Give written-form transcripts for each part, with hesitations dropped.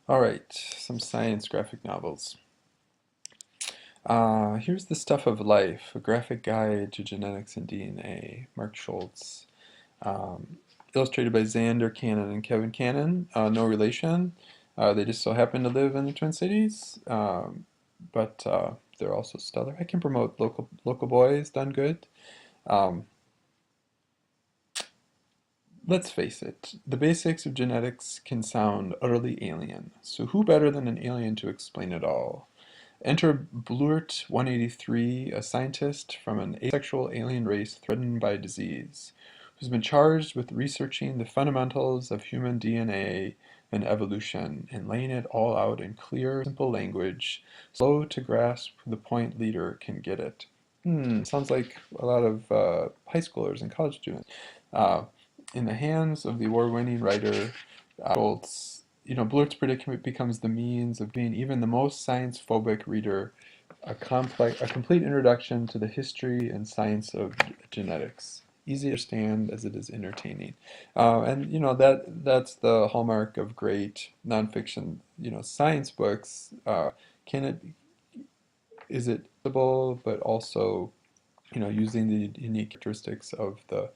All right, some science graphic novels. Here's The Stuff of Life, a graphic guide to genetics and DNA, Mark Schultz. Um, Illustrated by Xander Cannon and Kevin Cannon. No relation. They just so happen to live in the Twin Cities, but they're also stellar. I can promote local boys, done good. Um, let's face it, the basics of genetics can sound utterly alien. So who better than an alien to explain it all? Enter Blurt 183, a scientist from an asexual alien race threatened by disease, who's been charged with researching the fundamentals of human DNA and evolution and laying it all out in clear, simple language, slow to grasp the point leader can get it. Sounds like a lot of high schoolers and college students. Uh, in the hands of the award-winning writer Schultz, Blurt's predicament becomes the means of giving even the most science-phobic reader a complete introduction to the history and science of genetics. Easy to understand as it is entertaining, and that's the hallmark of great nonfiction, science books. Can it is it readable, but also using the unique characteristics of the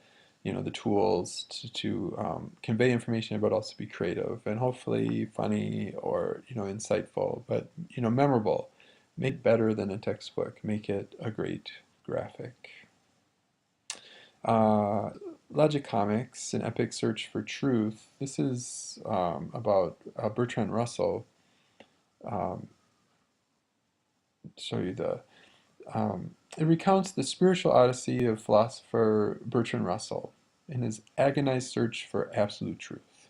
tools to convey information, but also be creative and hopefully funny or insightful, but memorable. Make it better than a textbook. Make it a great graphic. Uh, Logic Comics, an epic search for truth. This is about Bertrand Russell. Um, show you the it recounts the spiritual odyssey of philosopher Bertrand Russell in his agonized search for absolute truth.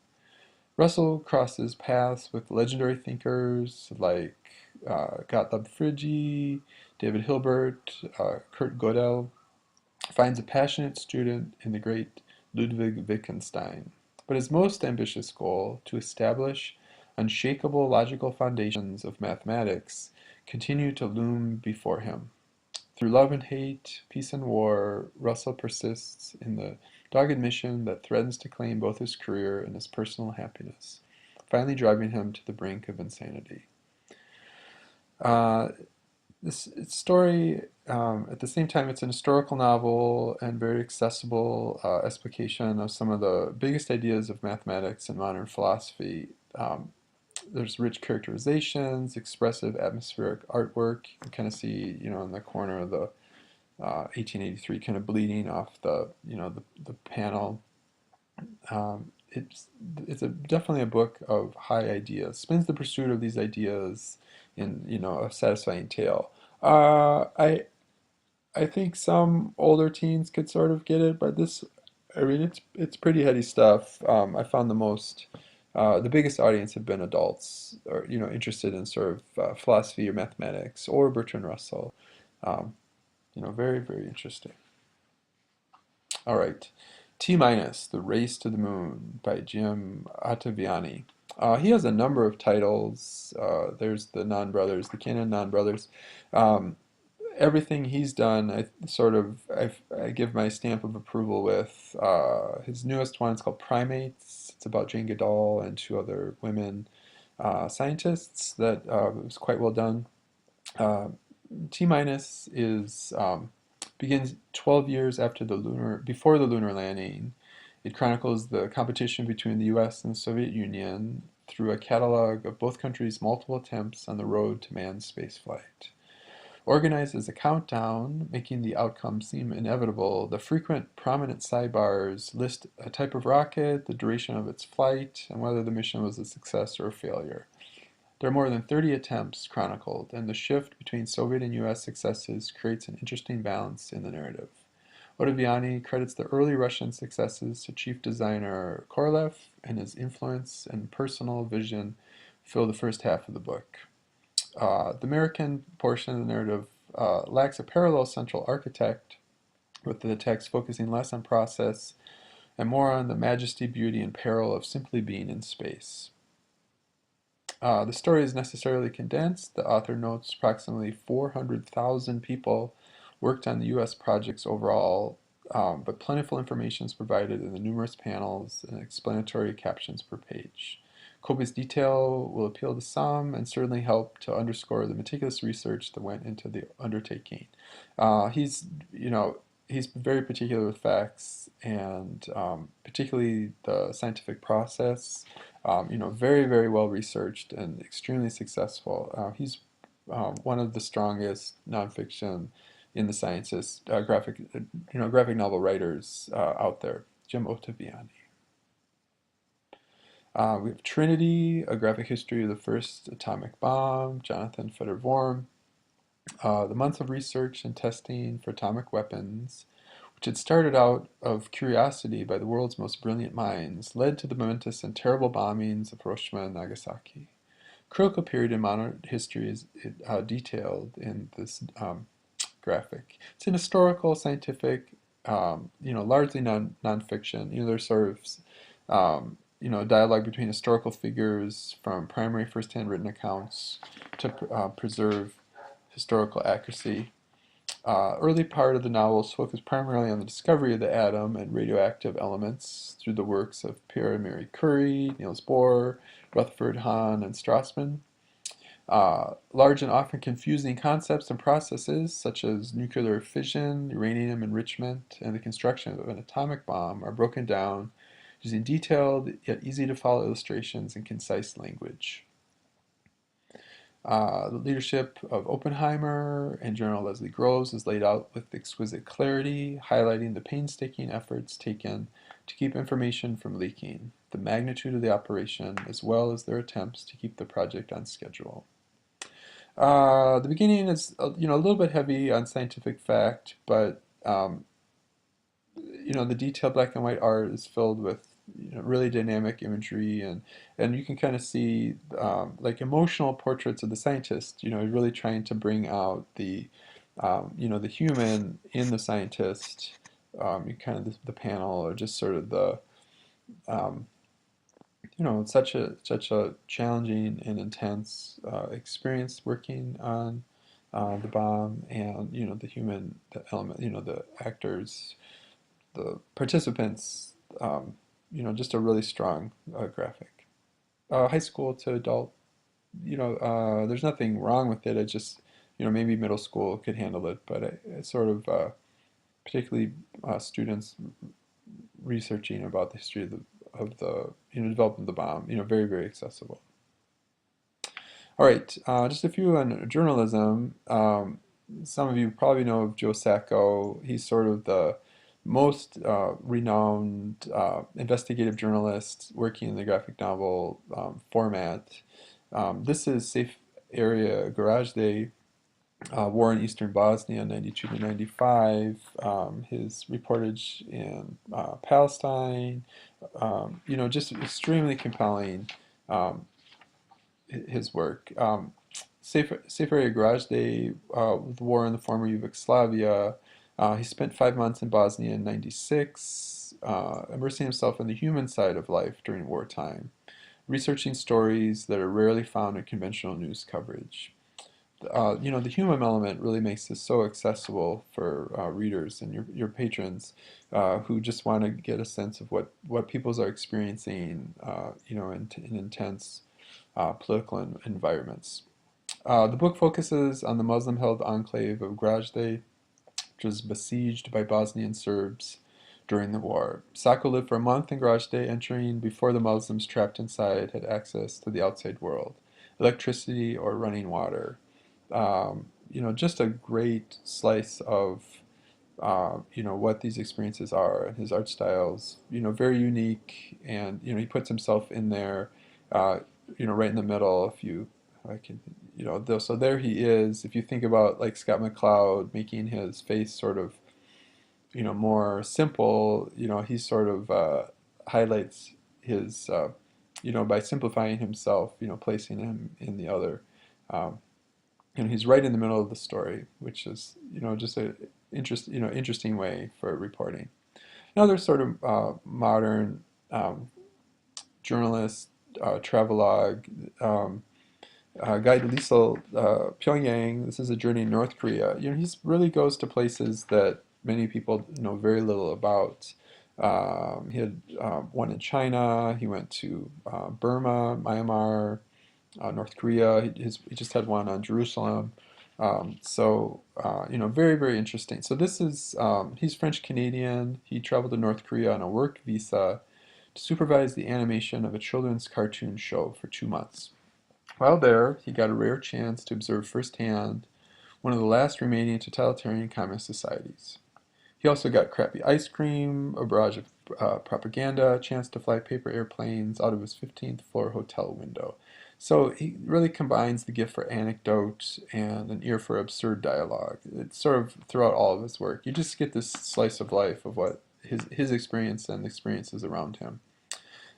Russell crosses paths with legendary thinkers like Gottlob Frege, David Hilbert, Kurt Gödel, finds a passionate student in the great Ludwig Wittgenstein. But his most ambitious goal, to establish unshakable logical foundations of mathematics, continue to loom before him. Through love and hate, peace and war, Russell persists in the dogged mission that threatens to claim both his career and his personal happiness, finally driving him to the brink of insanity. Uh, this story, at the same time, it's an historical novel and very accessible explication of some of the biggest ideas of mathematics and modern philosophy. There's rich characterizations, expressive atmospheric artwork. You can kind of see, in the corner of the 1883 kind of bleeding off the panel. It's definitely a book of high ideas. Spins the pursuit of these ideas in a satisfying tale. I think some older teens could sort of get it, but I mean, it's pretty heady stuff. I found the biggest audience have been adults, or interested in sort of philosophy or mathematics or Bertrand Russell. Um, very, very interesting. All right. T minus, The Race to the Moon by Jim Ottaviani. He has a number of titles. There's the Non Brothers, the Cannon Non Brothers. Um, Everything he's done, I give my stamp of approval with. His newest one is called Primates. It's about Jane Goodall and two other women scientists that was quite well done. Uh, T minus is begins 12 years before the lunar landing. It chronicles the competition between the U.S. and the Soviet Union through a catalog of both countries' multiple attempts on the road to manned spaceflight. Organized as a countdown, making the outcome seem inevitable, the frequent prominent sidebars list a type of rocket, the duration of its flight, and whether the mission was a success or a failure. There are more than 30 attempts chronicled, and the shift between Soviet and US successes creates an interesting balance in the narrative. Ottaviani credits the early Russian successes to chief designer Korolev, and his influence and personal vision fill the first half of the book. The American portion of the narrative lacks a parallel central architect, with the text focusing less on process and more on the majesty, beauty, and peril of simply being in space. The story is necessarily condensed. The author notes approximately 400,000 people worked on the U.S. projects overall, but plentiful information is provided in the numerous panels and explanatory captions per page. Copious detail will appeal to some and certainly help to underscore the meticulous research that went into the undertaking. He's, you know, he's very particular with facts and particularly the scientific process. Very, very well researched and extremely successful. He's one of the strongest nonfiction in the sciences, graphic novel writers out there. Jim Ottaviani. We have Trinity, A Graphic History of the First Atomic Bomb, Jonathan Feder-Worm. The months of research and testing for atomic weapons, which had started out of curiosity by the world's most brilliant minds, led to the momentous and terrible bombings of Hiroshima and Nagasaki. Critical period in modern history is detailed in this graphic. It's an historical, scientific, largely nonfiction. There's sort of, dialogue between historical figures from primary first-hand written accounts to preserve historical accuracy. Early part of the novel is focused primarily on the discovery of the atom and radioactive elements through the works of Pierre and Marie Curie, Niels Bohr, Rutherford Hahn, and Strassman. Large and often confusing concepts and processes such as nuclear fission, uranium enrichment, and the construction of an atomic bomb are broken down using detailed yet easy to follow illustrations and concise language. The leadership of Oppenheimer and General Leslie Groves is laid out with exquisite clarity, highlighting the painstaking efforts taken to keep information from leaking, the magnitude of the operation, as well as their attempts to keep the project on schedule. The beginning is a little bit heavy on scientific fact, but the detailed black and white art is filled with really dynamic imagery, and you can kind of see like emotional portraits of the scientist. Really trying to bring out the human in the scientist. You kind of the panel, or just sort of the um, such a challenging and intense experience working on the bomb, and the element, the actors, the participants, just a really strong graphic. High school to adult, there's nothing wrong with it. It just, maybe middle school could handle it, but it sort of, particularly students researching about the history of the development of the bomb, very, very accessible. All right, just a few on journalism. Some of you probably know of Joe Sacco. He's sort of the most renowned investigative journalist working in the graphic novel format. This is Safe Area Garage Day, War in Eastern Bosnia, 92 to 95. His reportage in Palestine, just extremely compelling. Um, his work. Safe Area Garage Day, the war in the former Yugoslavia. He spent 5 months in Bosnia in '96, immersing himself in the human side of life during wartime, researching stories that are rarely found in conventional news coverage. The human element really makes this so accessible for readers and your patrons who just want to get a sense of what peoples are experiencing, in intense political environments. The book focuses on the Muslim-held enclave of Grajde, which was besieged by Bosnian Serbs during the war. Sacco lived for a month in Grajde, entering before the Muslims trapped inside had access to the outside world, electricity or running water. Just a great slice of what these experiences are, and his art styles, very unique, and he puts himself in there, uh, right in the middle. If you, I can, so there he is. If you think about like Scott McCloud making his face sort of, more simple, he sort of highlights his, by simplifying himself, placing him in the other. Um, he's right in the middle of the story, which is, just a interesting way for reporting. Another sort of modern journalist, travelogue, Guy Delisle, Pyongyang. This is a journey in North Korea. He really goes to places that many people know very little about. He had one in China. He went to Burma, Myanmar, North Korea. He just had one on Jerusalem. Very, very interesting. So this is, he's French Canadian. He traveled to North Korea on a work visa to supervise the animation of a children's cartoon show for 2 months. While there, he got a rare chance to observe firsthand one of the last remaining totalitarian communist societies. He also got crappy ice cream, a barrage of propaganda, a chance to fly paper airplanes out of his 15th floor hotel window. So he really combines the gift for anecdote and an ear for absurd dialogue. It's sort of throughout all of his work. You just get this slice of life of what his experience and the experiences around him.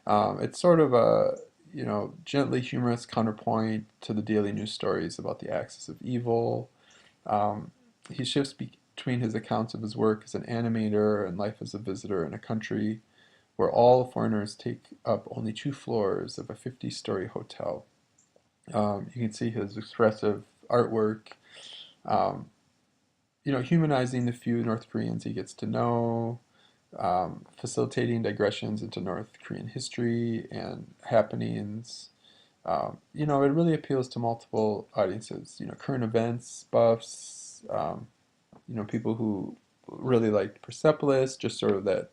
It's sort of a gently humorous counterpoint to the daily news stories about the axis of evil. Um, he shifts between his accounts of his work as an animator and life as a visitor in a country where all foreigners take up only 2 floors of a 50-story hotel. You can see his expressive artwork, um, humanizing the few North Koreans he gets to know, facilitating digressions into North Korean history and happenings. It really appeals to multiple audiences. Current events buffs, people who really liked Persepolis, just sort of that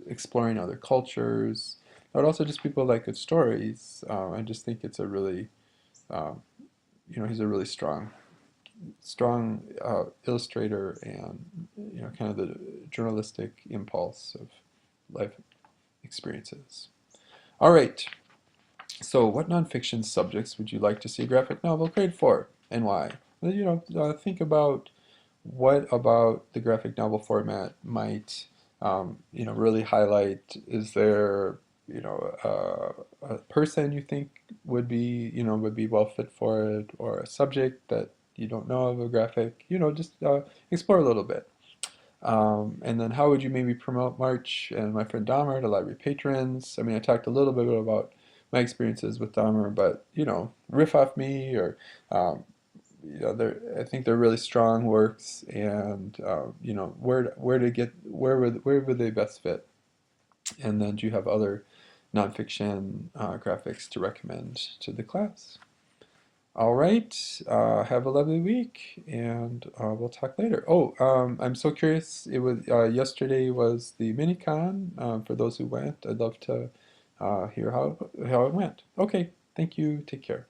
exploring other cultures, but also just people like good stories. I just think it's a really, um, he's a really strong illustrator and kind of the journalistic impulse of life experiences. All right. So, what nonfiction subjects would you like to see a graphic novel created for, and why? Well, think about what about the graphic novel format might, really highlight. Is there, a person you think would be well fit for it, or a subject that you don't know of a graphic? Just explore a little bit. And then how would you maybe promote March and My Friend Dahmer to library patrons? I mean, I talked a little bit about my experiences with Dahmer, but riff off me or I think they're really strong works, and where would they best fit? And then do you have other nonfiction graphics to recommend to the class? All right. Have a lovely week, and we'll talk later. Oh, I'm so curious. It was yesterday was the minicon. For those who went, I'd love to hear how it went. Okay. Thank you. Take care.